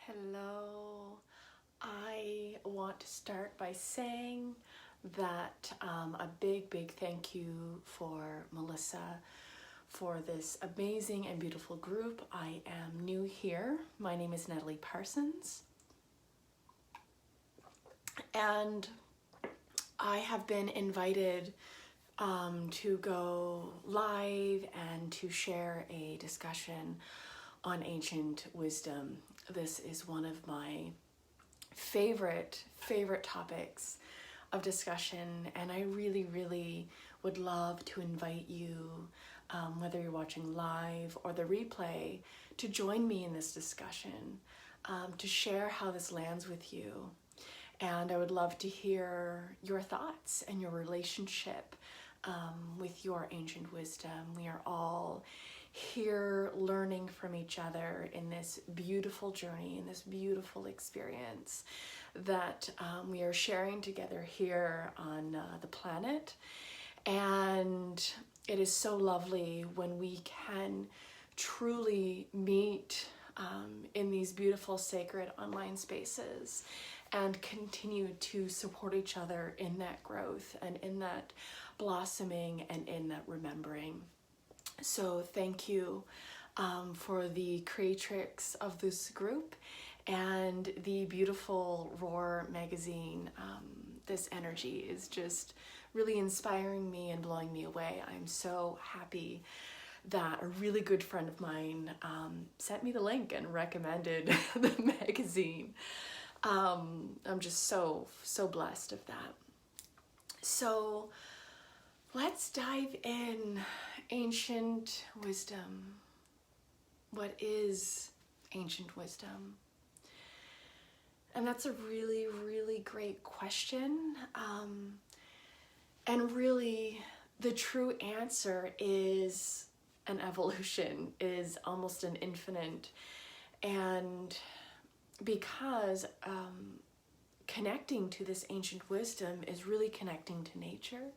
Hello. I want to start by saying that a big thank you for Melissa for this amazing and beautiful group. I am new here. My name is Natalie Parsons, and I have been invited to go live and to share a discussion on ancient wisdom. This is one of my favorite topics of discussion, and I really would love to invite you, whether you're watching live or the replay, to join me in this discussion, to share how this lands with you. And I would love to hear your thoughts and your relationship with your ancient wisdom. We are all here learning from each other in this beautiful journey, in this beautiful experience that we are sharing together here on the planet. And it is so lovely when we can truly meet in these beautiful sacred online spaces and continue to support each other in that growth and in that blossoming and in that remembering. So thank you for the creatrix of this group and the beautiful Roar magazine. This energy is just really inspiring me and blowing me away. I'm so happy that a really good friend of mine sent me the link and recommended the magazine. I'm just so blessed of that. So let's dive in. Ancient wisdom. What is ancient wisdom? And that's a really great question. And really, the true answer is an evolution, is almost an infinite. And because connecting to this ancient wisdom is really connecting to nature.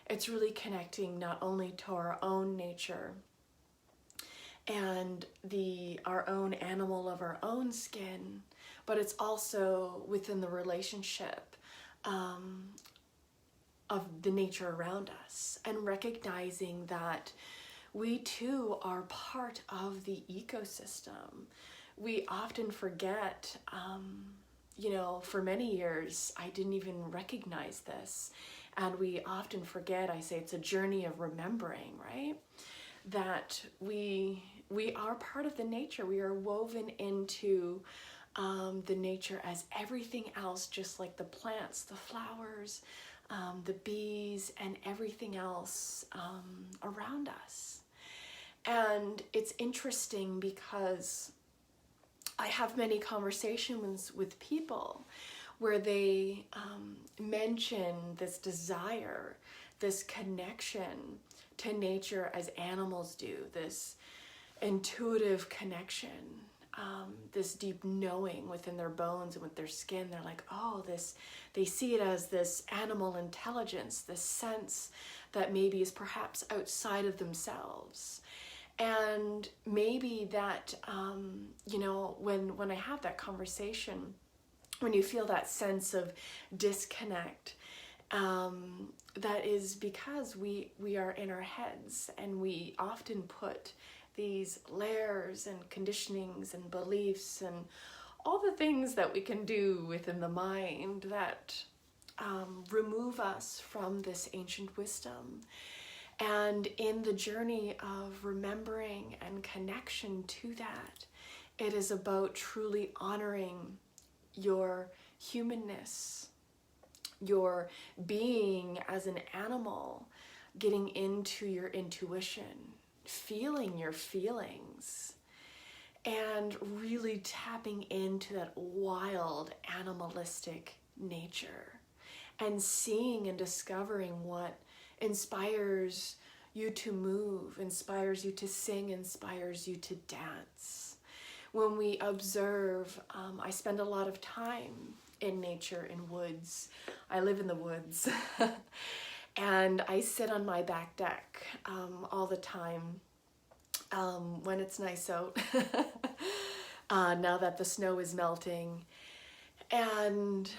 It's really connecting not only to our own nature and our own animal of our own skin, but it's also within the relationship of the nature around us, and recognizing that we too are part of the ecosystem. We often forget, for many years, I didn't even recognize this. And we often forget, I say it's a journey of remembering, right? That we are part of the nature. We are woven into the nature as everything else, just like the plants, the flowers, the bees, and everything else around us. And it's interesting because I have many conversations with people where they mention this desire, this connection to nature as animals do, this intuitive connection, this deep knowing within their bones and with their skin. They're like, they see it as this animal intelligence, this sense that maybe is perhaps outside of themselves. And maybe that, when I have that conversation, when you feel that sense of disconnect, that is because we are in our heads, and we often put these layers and conditionings and beliefs and all the things that we can do within the mind that remove us from this ancient wisdom. And in the journey of remembering and connection to that, it is about truly honoring your humanness, your being as an animal, getting into your intuition, feeling your feelings, and really tapping into that wild animalistic nature, and seeing and discovering what inspires you to move, inspires you to sing, inspires you to dance. When we observe, I spend a lot of time in nature, in woods. I live in the woods. And I sit on my back deck all the time when it's nice out. now that the snow is melting. And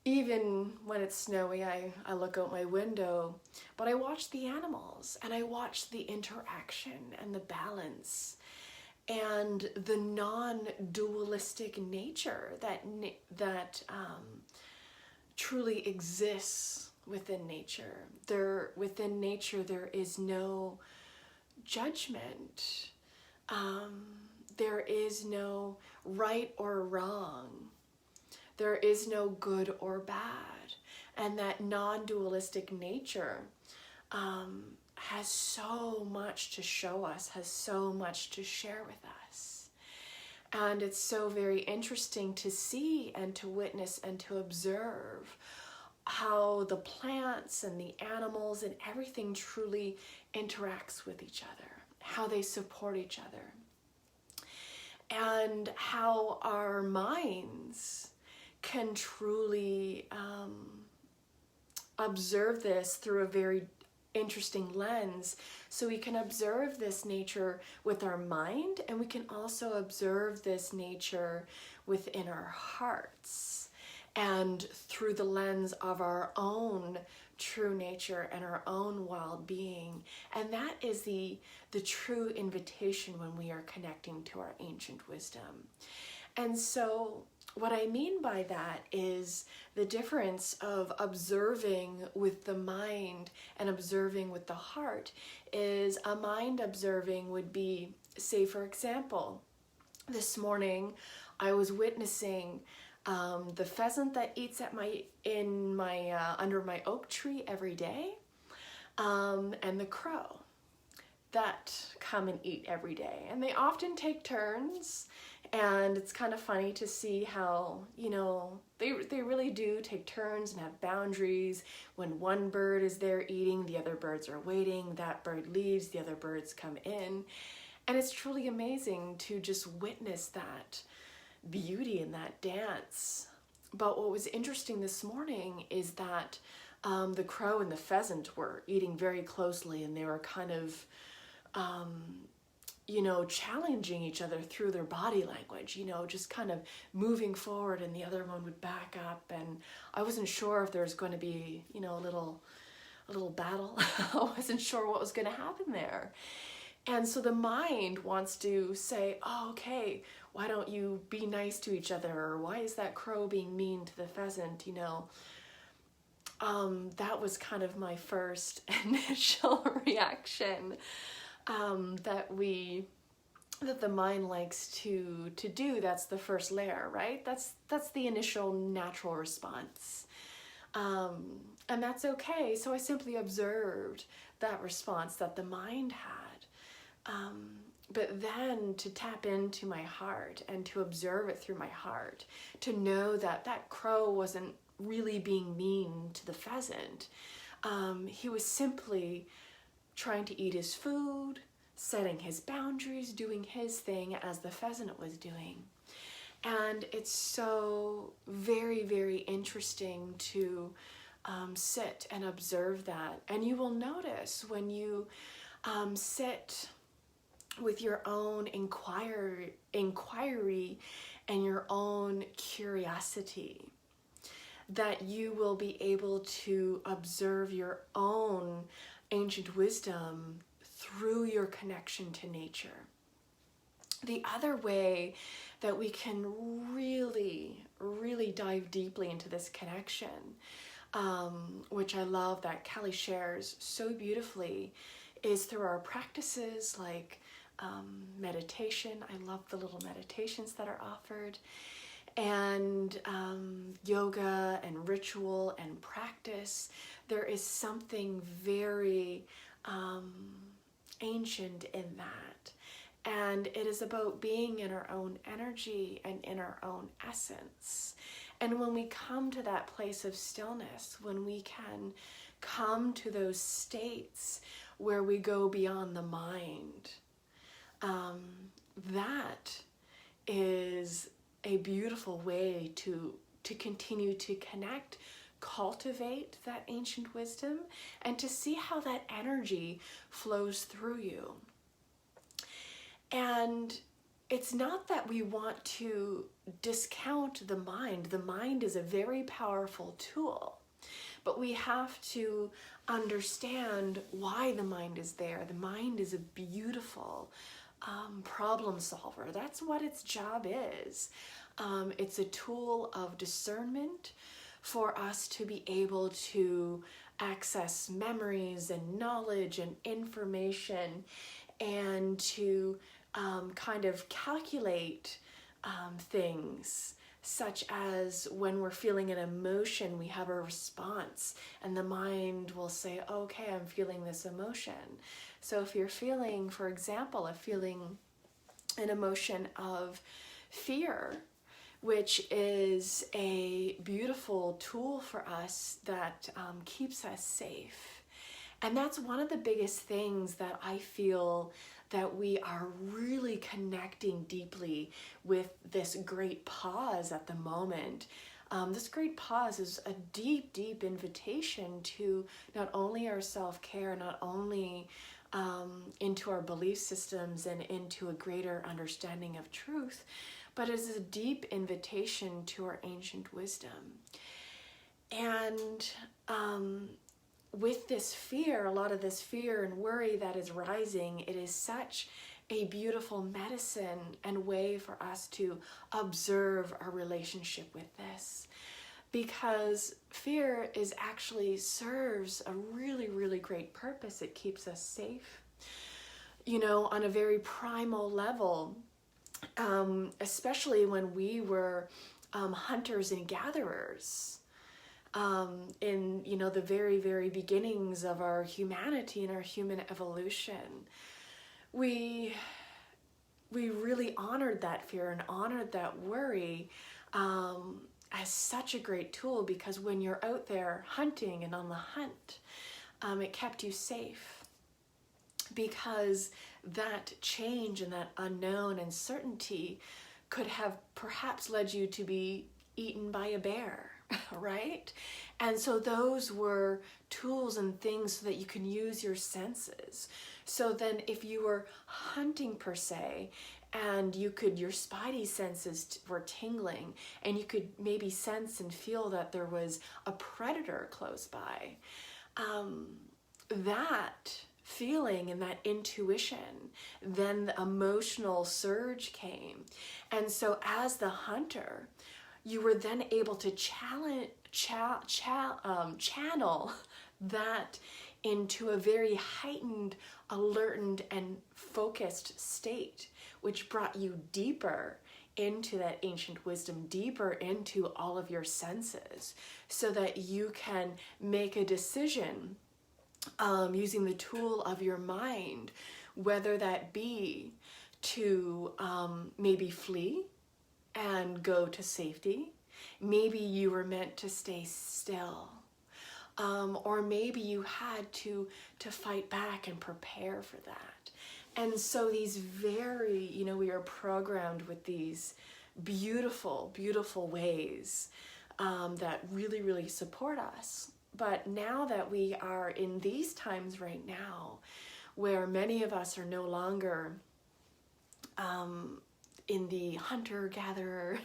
even when it's snowy, I look out my window, but I watch the animals and I watch the interaction and the balance and the non-dualistic nature that truly exists within nature. Within nature, there is no judgment. There is no right or wrong. There is no good or bad. And that non-dualistic nature has so much to show us, has so much to share with us. And it's so very interesting to see and to witness and to observe how the plants and the animals and everything truly interacts with each other, how they support each other, and how our minds can truly observe this through a very interesting lens. So we can observe this nature with our mind, and we can also observe this nature within our hearts and through the lens of our own true nature and our own wild being. And that is the true invitation when we are connecting to our ancient wisdom. And so what I mean by that is the difference of observing with the mind and observing with the heart is a mind observing would be, say for example, this morning I was witnessing the pheasant that eats under my oak tree every day, and the crow that come and eat every day. And they often take turns, and it's kind of funny to see how, they really do take turns and have boundaries. When one bird is there eating, the other birds are waiting. That bird leaves, the other birds come in. And it's truly amazing to just witness that beauty in that dance. But what was interesting this morning is that the crow and the pheasant were eating very closely, and they were kind of challenging each other through their body language, just kind of moving forward, and the other one would back up. And I wasn't sure if there was going to be, a little battle. I wasn't sure what was going to happen there. And so the mind wants to say, oh, okay, why don't you be nice to each other? Or why is that crow being mean to the pheasant? That was kind of my first initial reaction that the mind likes to do. That's the first layer, right? That's the initial natural response. And that's okay. So I simply observed that response that the mind had. But then to tap into my heart and to observe it through my heart, to know that that crow wasn't really being mean to the pheasant. He was simply trying to eat his food, setting his boundaries, doing his thing as the pheasant was doing. And it's so very, very interesting to sit and observe that. And you will notice when you sit with your own inquiry and your own curiosity, that you will be able to observe your own ancient wisdom through your connection to nature. The other way that we can really, really dive deeply into this connection, which I love that Kelly shares so beautifully, is through our practices like meditation. I love the little meditations that are offered, and yoga and ritual and practice. There is something very ancient in that. And it is about being in our own energy and in our own essence. And when we come to that place of stillness, when we can come to those states where we go beyond the mind, that is a beautiful way to continue to connect, cultivate that ancient wisdom, and to see how that energy flows through you. And it's not that we want to discount the mind. The mind is a very powerful tool, but we have to understand why the mind is there. The mind is a beautiful problem solver. That's what its job is. It's a tool of discernment for us to be able to access memories and knowledge and information, and to kind of calculate things, such as when we're feeling an emotion, we have a response, and the mind will say, okay, I'm feeling this emotion. So if you're feeling, for example, an emotion of fear, which is a beautiful tool for us that keeps us safe. And that's one of the biggest things that I feel that we are really connecting deeply with this great pause at the moment. This great pause is a deep, deep invitation to not only our self-care, not only into our belief systems and into a greater understanding of truth, but it is a deep invitation to our ancient wisdom. And with this fear, a lot of this fear and worry that is rising, it is such a beautiful medicine and way for us to observe our relationship with this. Because fear is actually serves a really, really great purpose. It keeps us safe, on a very primal level, especially when we were hunters and gatherers. In the very, very beginnings of our humanity and our human evolution, we really honored that fear and honored that worry as such a great tool, because when you're out there hunting and on the hunt, it kept you safe, because that change and that unknown and uncertainty could have perhaps led you to be eaten by a bear. Right? And so those were tools and things so that you can use your senses. So then if you were hunting per se, and your spidey senses were tingling, and you could maybe sense and feel that there was a predator close by, that feeling and that intuition, then the emotional surge came. And so as the hunter, you were then able to channel that into a very heightened, alerted, and focused state, which brought you deeper into that ancient wisdom, deeper into all of your senses, so that you can make a decision using the tool of your mind, whether that be to maybe flee and go to safety. Maybe you were meant to stay still, or maybe you had to fight back and prepare for that. And so these very, we are programmed with these beautiful, beautiful ways that really, really support us. But now that we are in these times right now, where many of us are no longer in the hunter-gatherer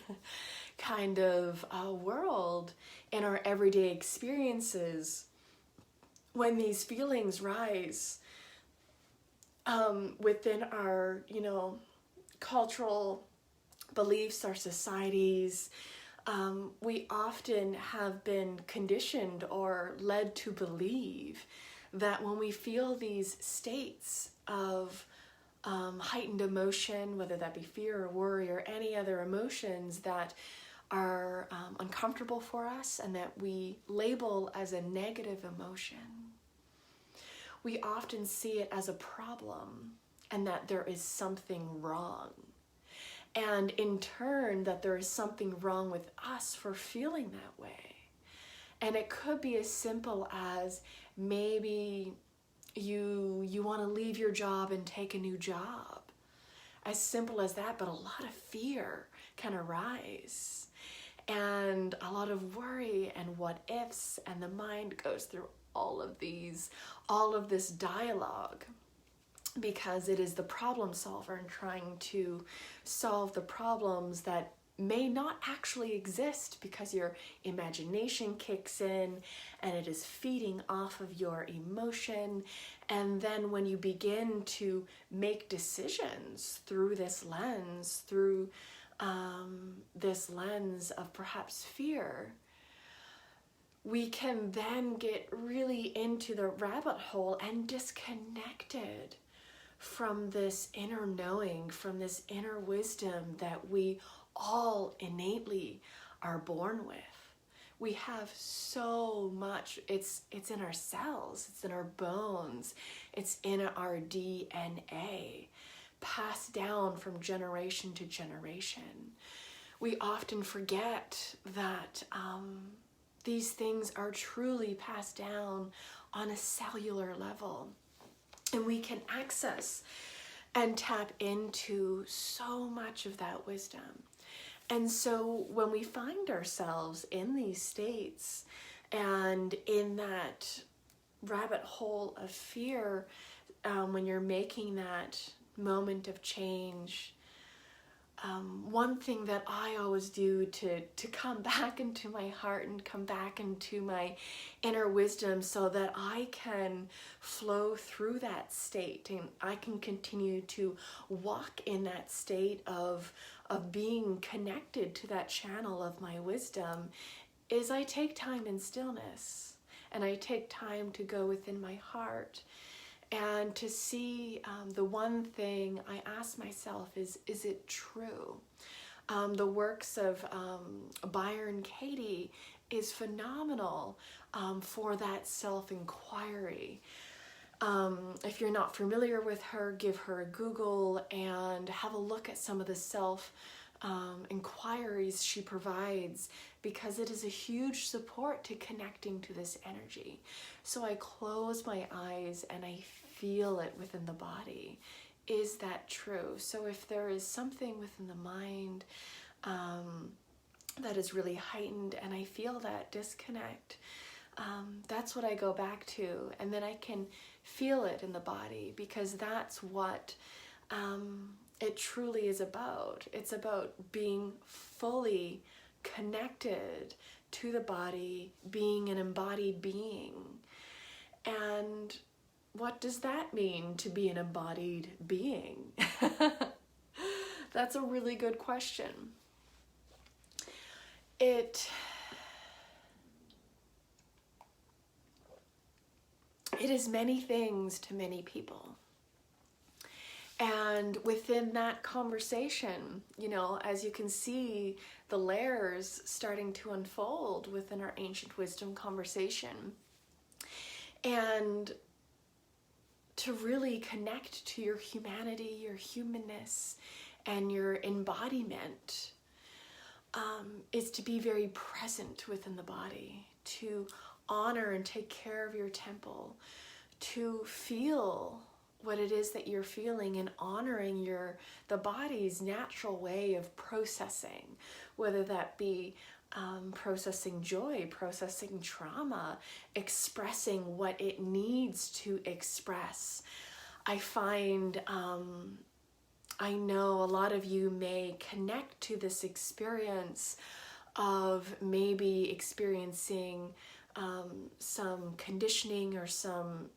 kind of world, in our everyday experiences, when these feelings rise within our, cultural beliefs, our societies, we often have been conditioned or led to believe that when we feel these states of heightened emotion, whether that be fear or worry or any other emotions that are uncomfortable for us and that we label as a negative emotion, we often see it as a problem and that there is something wrong. And in turn, that there is something wrong with us for feeling that way. And it could be as simple as maybe you want to leave your job and take a new job. As simple as that, but a lot of fear can arise. And a lot of worry and what ifs, and the mind goes through all of this dialogue. because it is the problem solver and trying to solve the problems that may not actually exist, because your imagination kicks in and it is feeding off of your emotion. And then when you begin to make decisions through this lens, this lens of perhaps fear, we can then get really into the rabbit hole and disconnected from this inner knowing, from this inner wisdom that we all innately are born with. We have so much. It's in our cells, it's in our bones, it's in our DNA, passed down from generation to generation. We often forget that these things are truly passed down on a cellular level, and we can access and tap into so much of that wisdom. And so when we find ourselves in these states and in that rabbit hole of fear, when you're making that moment of change, one thing that I always do to come back into my heart and come back into my inner wisdom so that I can flow through that state and I can continue to walk in that state of being connected to that channel of my wisdom, is I take time in stillness and I take time to go within my heart and to see the one thing I ask myself is it true? The works of Byron Katie is phenomenal for that self-inquiry. If you're not familiar with her, give her a Google and have a look at some of the self-inquiries she provides, because it is a huge support to connecting to this energy. So I close my eyes and I feel it within the body. Is that true? So if there is something within the mind that is really heightened and I feel that disconnect, that's what I go back to, and then I can feel it in the body, because that's what it truly is about. It's about being fully connected to the body, being an embodied being. And what does that mean, to be an embodied being? That's a really good question. It is many things to many people. And within that conversation, as you can see, the layers starting to unfold within our ancient wisdom conversation. And to really connect to your humanity, your humanness, and your embodiment is to be very present within the body, to honor and take care of your temple, to feel what it is that you're feeling and honoring the body's natural way of processing, whether that be processing joy, processing trauma, expressing what it needs to express. I find, I know a lot of you may connect to this experience of maybe experiencing some conditioning or some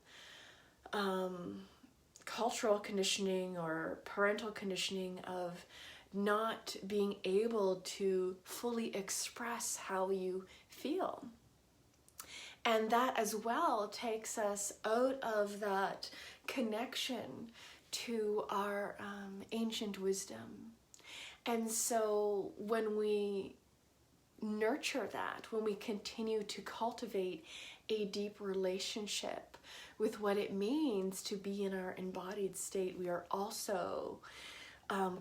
cultural conditioning or parental conditioning of not being able to fully express how you feel. And that as well takes us out of that connection to our ancient wisdom. And so when we nurture that, when we continue to cultivate a deep relationship with what it means to be in our embodied state, we are also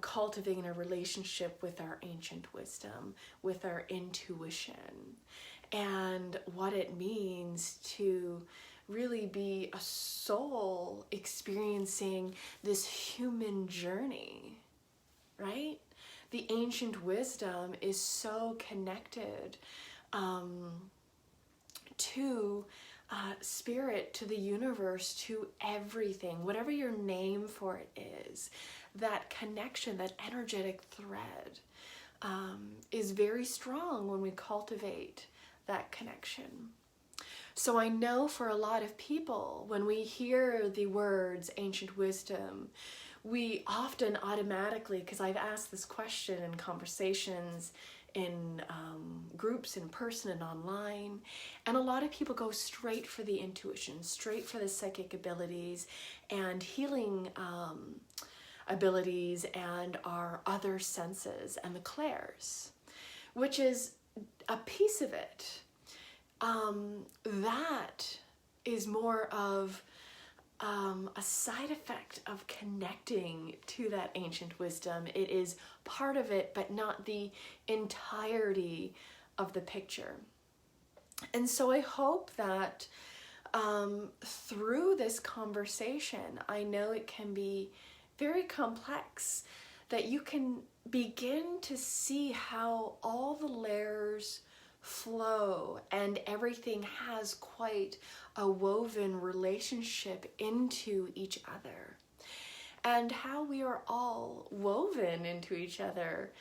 cultivating a relationship with our ancient wisdom, with our intuition, and what it means to really be a soul experiencing this human journey, right? The ancient wisdom is so connected to spirit, to the universe, to everything, whatever your name for it is, that connection, that energetic thread is very strong when we cultivate that connection. So I know for a lot of people, when we hear the words ancient wisdom, we often automatically, because I've asked this question in conversations, in groups, in person and online, and a lot of people go straight for the intuition, straight for the psychic abilities and healing abilities and our other senses and the clairs, which is a piece of it. That is more of a side effect of connecting to that ancient wisdom. It is part of it, but not the entirety of the picture. And so I hope that through this conversation, I know it can be very complex, that you can begin to see how all the layers flow and everything has quite a woven relationship into each other, and how we are all woven into each other,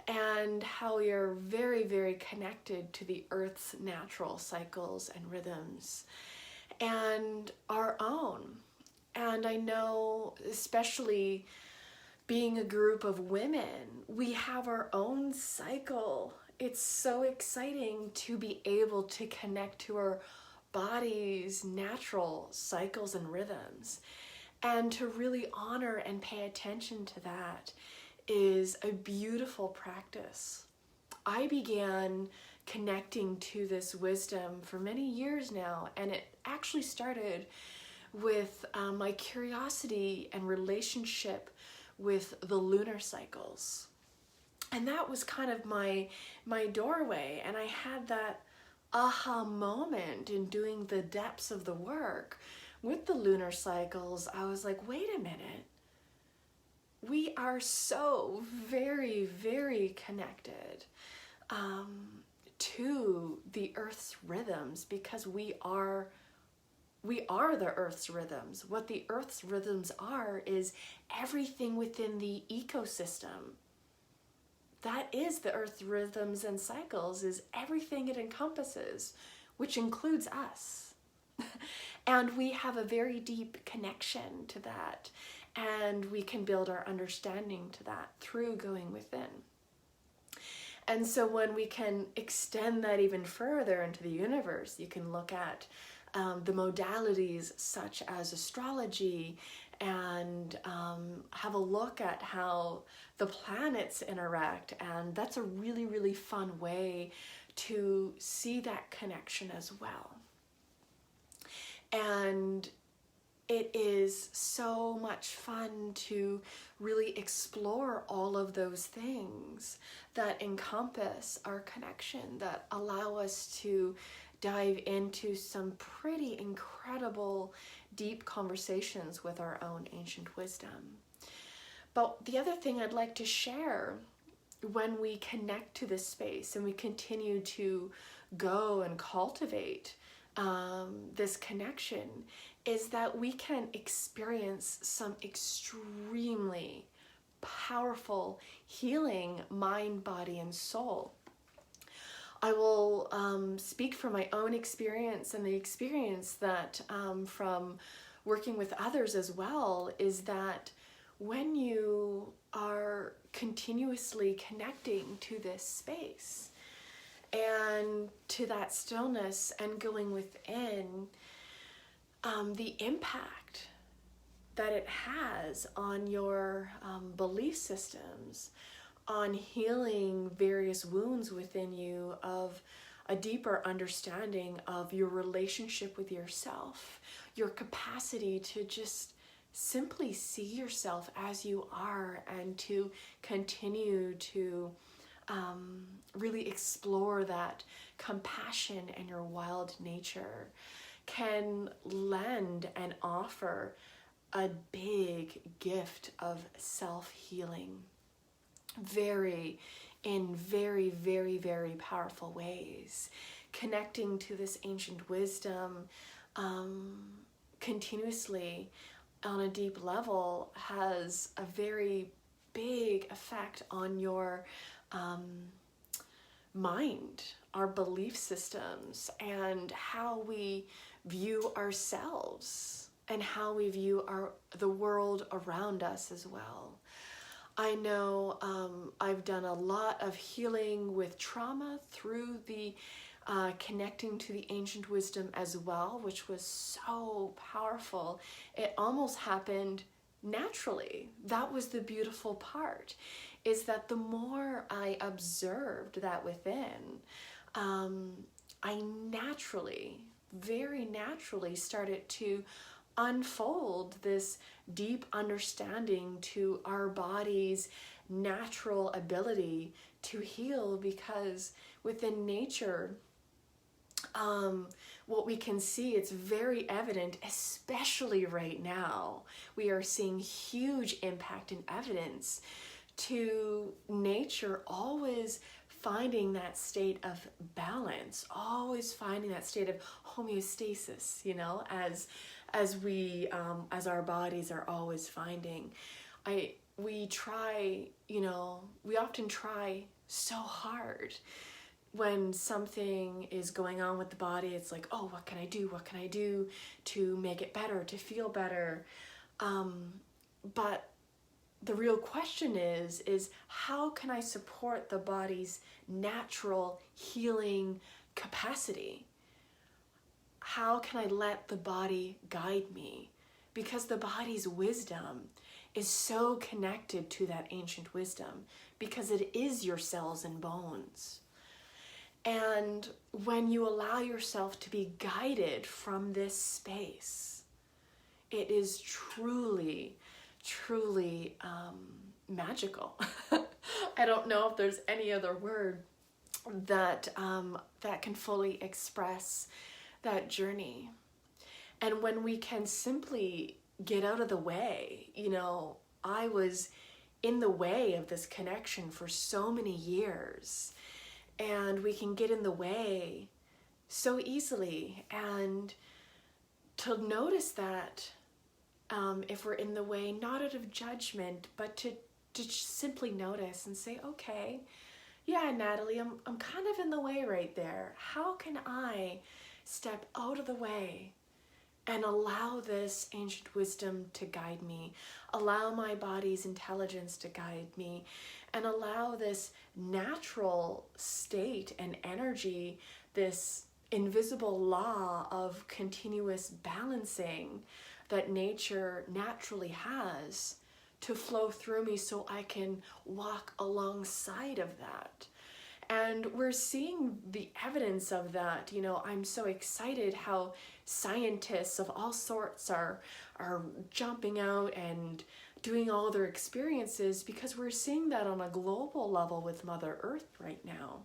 and how we are very, very connected to the earth's natural cycles and rhythms and our own. And I know, especially being a group of women, we have our own cycle. It's so exciting to be able to connect to our body's natural cycles and rhythms. And to really honor and pay attention to that is a beautiful practice. I began connecting to this wisdom for many years now, and it actually started with my curiosity and relationship with the lunar cycles. And that was kind of my doorway, and I had that aha moment in doing the depths of the work with the lunar cycles. I was like, wait a minute. We are so very, very connected to the Earth's rhythms, because we are the Earth's rhythms. What the Earth's rhythms are is everything within the ecosystem. That is the Earth's rhythms and cycles, is everything it encompasses, which includes us. And we have a very deep connection to that, and we can build our understanding to that through going within. And so when we can extend that even further into the universe, you can look at the modalities such as astrology, and have a look at how the planets interact. And that's a really, really fun way to see that connection as well. And it is so much fun to really explore all of those things that encompass our connection, that allow us to dive into some pretty incredible, deep conversations with our own ancient wisdom. But the other thing I'd like to share, when we connect to this space and we continue to go and cultivate this connection, is that we can experience some extremely powerful healing, mind, body, and soul. I will speak from my own experience, and the experience that from working with others as well, is that when you are continuously connecting to this space and to that stillness and going within, the impact that it has on your belief systems, on healing various wounds within you, of a deeper understanding of your relationship with yourself, your capacity to just simply see yourself as you are, and to continue to really explore that compassion and your wild nature, can lend and offer a big gift of self-healing in very, very, very powerful ways. Connecting to this ancient wisdom continuously on a deep level has a very big effect on your mind, our belief systems, and how we view ourselves and how we view the world around us as well. I know I've done a lot of healing with trauma through the connecting to the ancient wisdom as well, which was so powerful. It almost happened naturally. That was the beautiful part, is that the more I observed that within, I naturally, very naturally started to unfold this deep understanding to our body's natural ability to heal, because within nature, what we can see, it's very evident, especially right now. We are seeing huge impact and evidence to nature always finding that state of balance, always finding that state of homeostasis, you know, as our bodies are always finding. We often try so hard when something is going on with the body. It's like, oh, what can I do? What can I do to make it better, to feel better? But the real question is how can I support the body's natural healing capacity? How can I let the body guide me? Because the body's wisdom is so connected to that ancient wisdom, because it is your cells and bones. And when you allow yourself to be guided from this space, it is truly, truly magical. I don't know if there's any other word that can fully express that journey. And when we can simply get out of the way, I was in the way of this connection for so many years, and we can get in the way so easily. And to notice that, if we're in the way, not out of judgment, but to simply notice and say, okay, yeah, Natalie, I'm kind of in the way right there. How can I step out of the way and allow this ancient wisdom to guide me, allow my body's intelligence to guide me, and allow this natural state and energy, this invisible law of continuous balancing that nature naturally has, to flow through me so I can walk alongside of that. And we're seeing the evidence of that. I'm so excited how scientists of all sorts are jumping out and doing all their experiences, because we're seeing that on a global level with Mother Earth right now.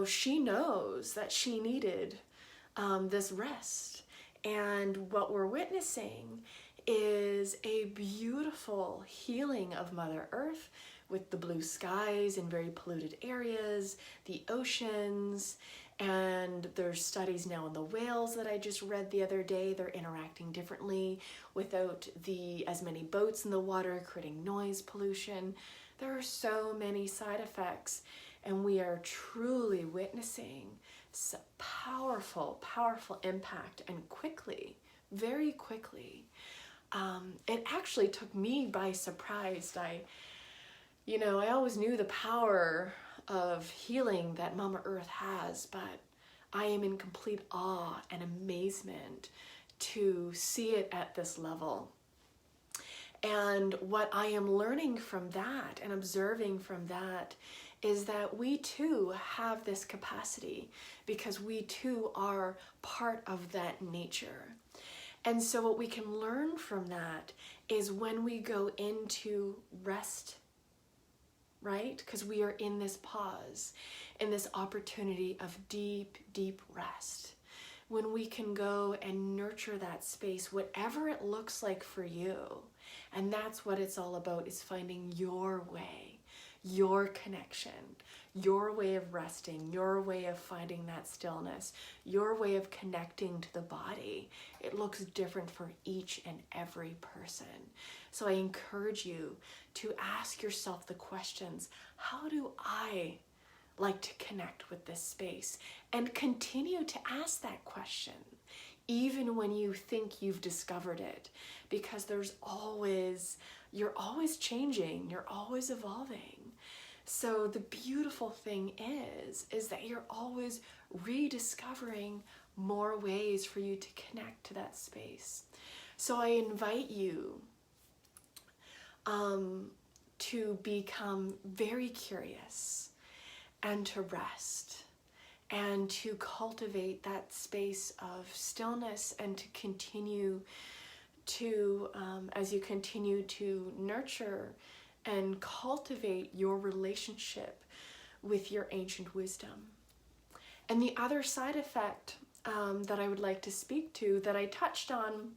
She knows that she needed this rest. And what we're witnessing is a beautiful healing of Mother Earth, with the blue skies in very polluted areas, the oceans, and there's studies now on the whales that I just read the other day. They're interacting differently without as many boats in the water, creating noise pollution. There are so many side effects, and we are truly witnessing some powerful, powerful impact, and quickly, very quickly. It actually took me by surprise. I always knew the power of healing that Mama Earth has, but I am in complete awe and amazement to see it at this level. And what I am learning from that and observing from that is that we too have this capacity, because we too are part of that nature. And so what we can learn from that is when we go into rest, right? Because we are in this pause, in this opportunity of deep, deep rest. When we can go and nurture that space, whatever it looks like for you. And that's what it's all about, is finding your way, your connection, your way of resting, your way of finding that stillness, your way of connecting to the body. It looks different for each and every person. So I encourage you to ask yourself the questions, how do I like to connect with this space? And continue to ask that question, even when you think you've discovered it, because you're always changing, you're always evolving. So the beautiful thing is that you're always rediscovering more ways for you to connect to that space. So I invite you to become very curious and to rest and to cultivate that space of stillness, and to continue to, as you continue to nurture and cultivate your relationship with your ancient wisdom. And the other side effect that I would like to speak to, that I touched on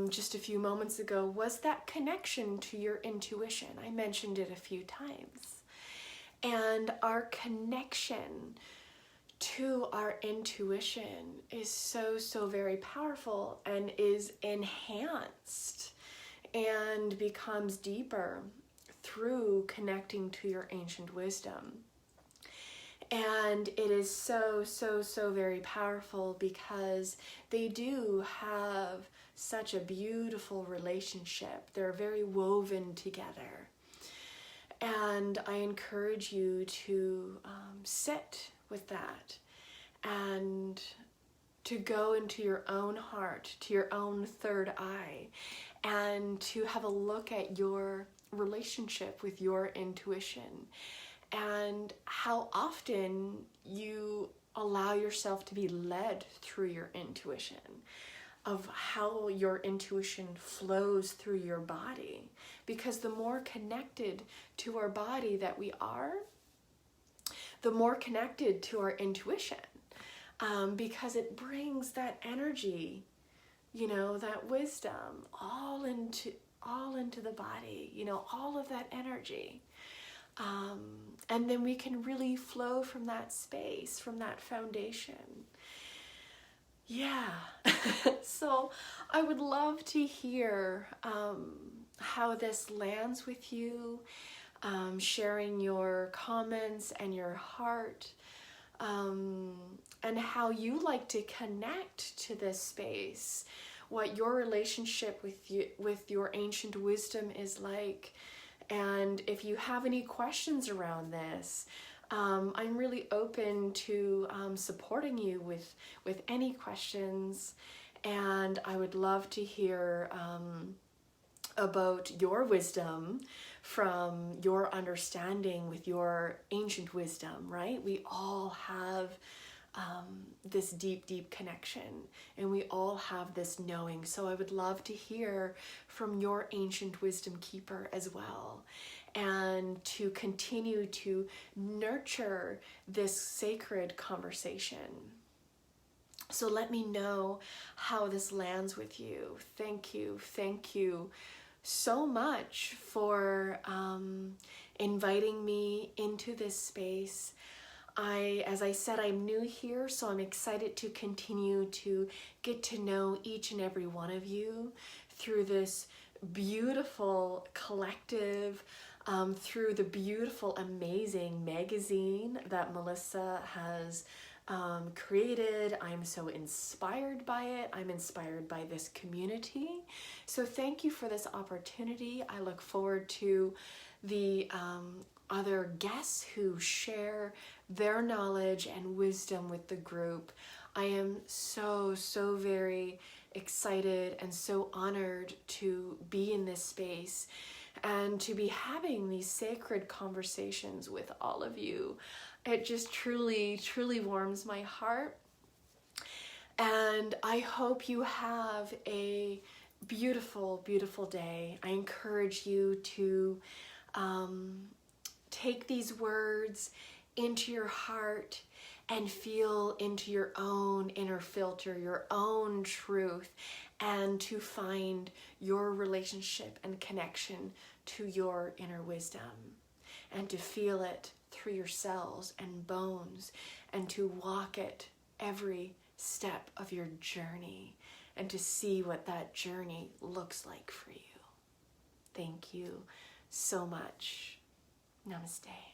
just a few moments ago, was that connection to your intuition. I mentioned it a few times. And our connection to our intuition is so very powerful, and is enhanced and becomes deeper through connecting to your ancient wisdom. And it is so very powerful, because they do have such a beautiful relationship. They're very woven together. And I encourage you to sit with that, and to go into your own heart, to your own third eye, and to have a look at your relationship with your intuition, and how often you allow yourself to be led through your intuition, of how your intuition flows through your body. Because the more connected to our body that we are, the more connected to our intuition, because it brings that energy, that wisdom all into the body, all of that energy. And then we can really flow from that space, from that foundation. Yeah. So I would love to hear how this lands with you, sharing your comments and your heart, and how you like to connect to this space, what your relationship with your ancient wisdom is like. And if you have any questions around this, I'm really open to supporting you with any questions, and I would love to hear about your wisdom from your understanding with your ancient wisdom, right? We all have this deep connection, and we all have this knowing. So I would love to hear from your ancient wisdom keeper as well, and to continue to nurture this sacred conversation. So let me know how this lands with you. Thank you so much for inviting me into this space. As I said, I'm new here, so I'm excited to continue to get to know each and every one of you through this beautiful collective, through the beautiful, amazing magazine that Melissa has created. I'm so inspired by it. I'm inspired by this community. So thank you for this opportunity. I look forward to the other guests who share their knowledge and wisdom with the group. I am so very excited and so honored to be in this space and to be having these sacred conversations with all of you. It just truly warms my heart. And I hope you have a beautiful day. I encourage you to take these words into your heart and feel into your own inner filter, your own truth, and to find your relationship and connection to your inner wisdom, and to feel it through your cells and bones, and to walk it every step of your journey, and to see what that journey looks like for you. Thank you so much. Namaste.